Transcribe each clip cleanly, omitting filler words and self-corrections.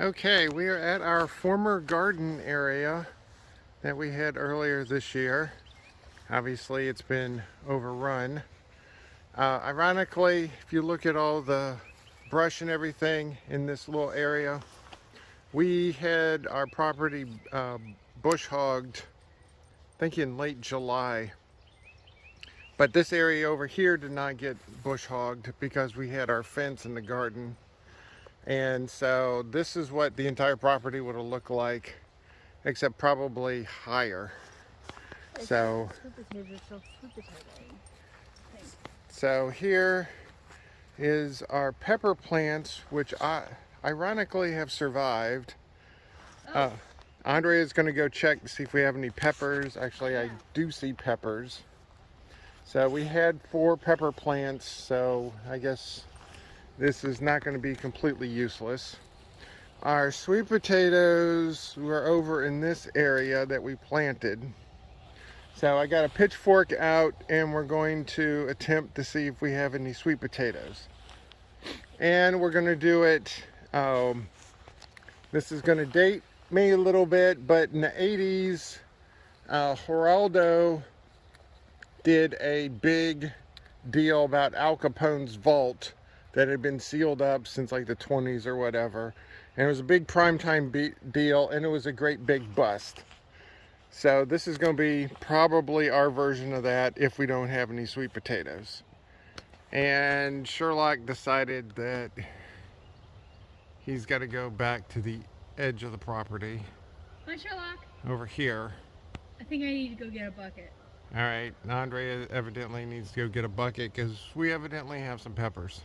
Okay, we are at our former garden area that we had earlier this year. Obviously, it's been overrun. Ironically, if you look at all the brush and everything in this little area, we had our property bush hogged, I think in late July. But this area over here did not get bush hogged because we had our fence in the garden. And so this is what the entire property would have looked like, except probably higher. So, so here is our pepper plants, which ironically have survived. Uh, Andrea is going to go check to see if we have any peppers. Actually, I do see peppers. So we had 4 pepper plants, so I guess this is not going to be completely useless. Our sweet potatoes were over in this area that we planted. So I got a pitchfork out and we're going to attempt to see if we have any sweet potatoes. And we're going to do it, this is going to date me a little bit, but in the 80s, Geraldo did a big deal about Al Capone's vault that had been sealed up since like the 20s or whatever. And it was a big primetime deal, and it was a great big bust. So this is going to be probably our version of that if we don't have any sweet potatoes. And Sherlock decided that he's got to go back to the edge of the property. Hi, Sherlock. Over here. I think I need to go get a bucket. All right, Andrea evidently needs to go get a bucket because we evidently have some peppers.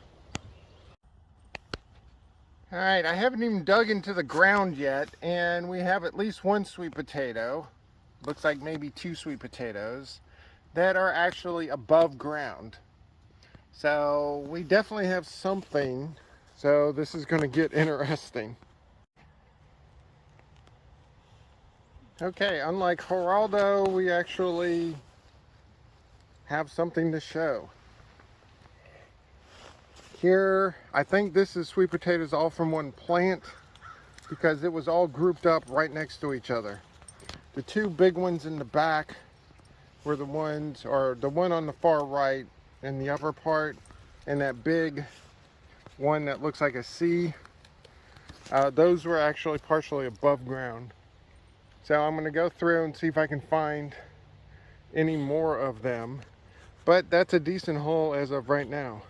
All right, I haven't even dug into the ground yet, and we have at least 1 sweet potato. Looks like maybe 2 sweet potatoes that are actually above ground. So we definitely have something. So this is going to get interesting. Okay, unlike Geraldo, we actually have something to show. Here, I think this is sweet potatoes all from one plant because it was all grouped up right next to each other. The 2 big ones in the back were the ones, or the one on the far right in the upper part, and that big one that looks like a C. Those were actually partially above ground. So I'm going to go through and see if I can find any more of them. But that's a decent haul as of right now.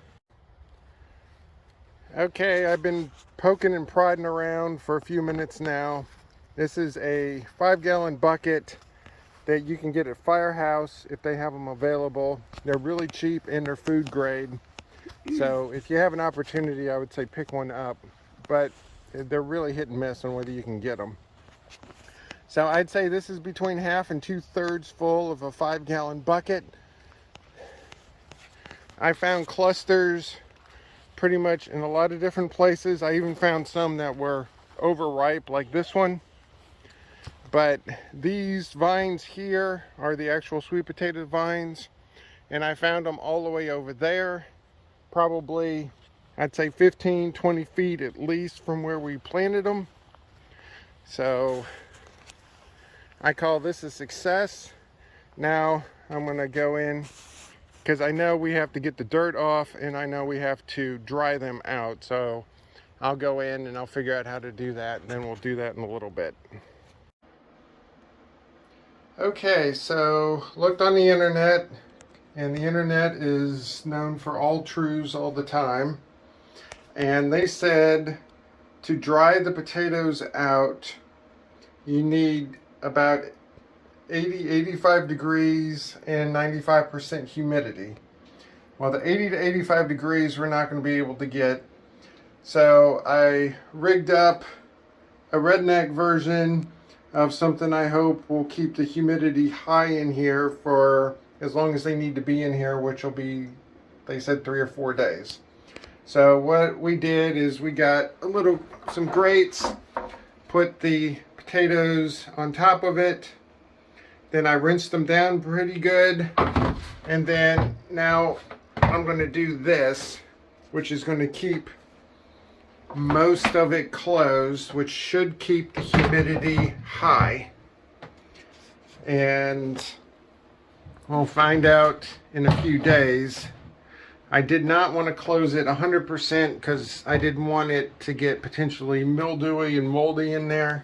Okay, I've been poking and prodding around for a few minutes now. This is a 5-gallon bucket that you can get at Firehouse if they have them available. They're really cheap and they're food grade. So if you have an opportunity, I would say pick one up. But they're really hit and miss on whether you can get them. So I'd say this is between half and 2/3 full of a 5-gallon bucket. I found clusters pretty much in a lot of different places. I even found some that were overripe, like this one. But these vines here are the actual sweet potato vines, and I found them all the way over there, probably I'd say 15-20 feet at least from where we planted them. So I call this a success. Now I'm going to go in because I know we have to get the dirt off and I know we have to dry them out. So I'll go in and I'll figure out how to do that, and then we'll do that in a little bit. Okay, so looked on the internet, and the internet is known for all truths all the time. And they said to dry the potatoes out, you need about 85 degrees and 95% humidity. Well, the 80 to 85 degrees we're not going to be able to get. So I rigged up a redneck version of something I hope will keep the humidity high in here for as long as they need to be in here, which will be, they said, 3 or 4 days. So what we did is we got some grates, put the potatoes on top of it, then I rinsed them down pretty good, and then now I'm going to do this, which is going to keep most of it closed, which should keep the humidity high. And we'll find out in a few days. I did not want to close it 100% because I didn't want it to get potentially mildewy and moldy in there.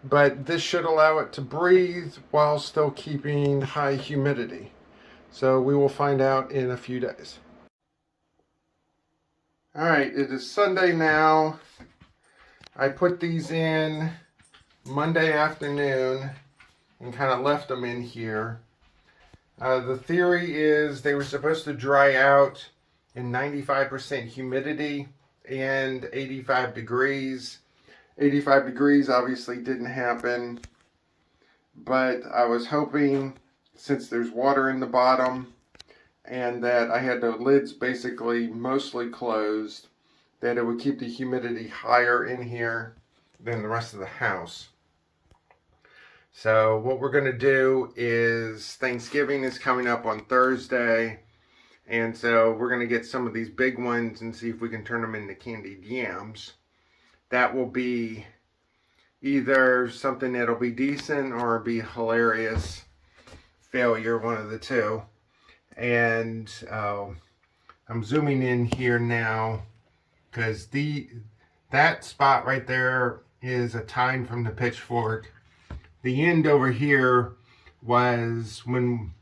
But this should allow it to breathe while still keeping high humidity. So we will find out in a few days. Alright, it is Sunday now. I put these in Monday afternoon and kind of left them in here. The theory is they were supposed to dry out in 95% humidity and 85 degrees. 85 degrees obviously didn't happen, but I was hoping, since there's water in the bottom and that I had the lids basically mostly closed, that it would keep the humidity higher in here than the rest of the house. So what we're going to do is, Thanksgiving is coming up on Thursday, and so we're going to get some of these big ones and see if we can turn them into candied yams. That will be either something that'll be decent or be hilarious failure, one of the two. And I'm zooming in here now because that spot right there is a tine from the pitchfork. The end over here was when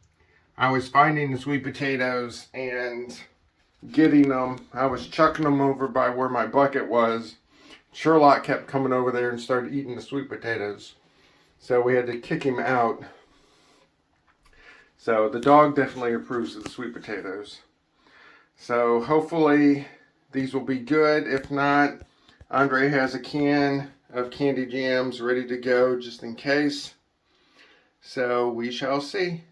I was finding the sweet potatoes and getting them. I was chucking them over by where my bucket was. Sherlock kept coming over there and started eating the sweet potatoes. So we had to kick him out. So the dog definitely approves of the sweet potatoes. So hopefully these will be good. If not, Andre has a can of candy jams ready to go just in case. So we shall see.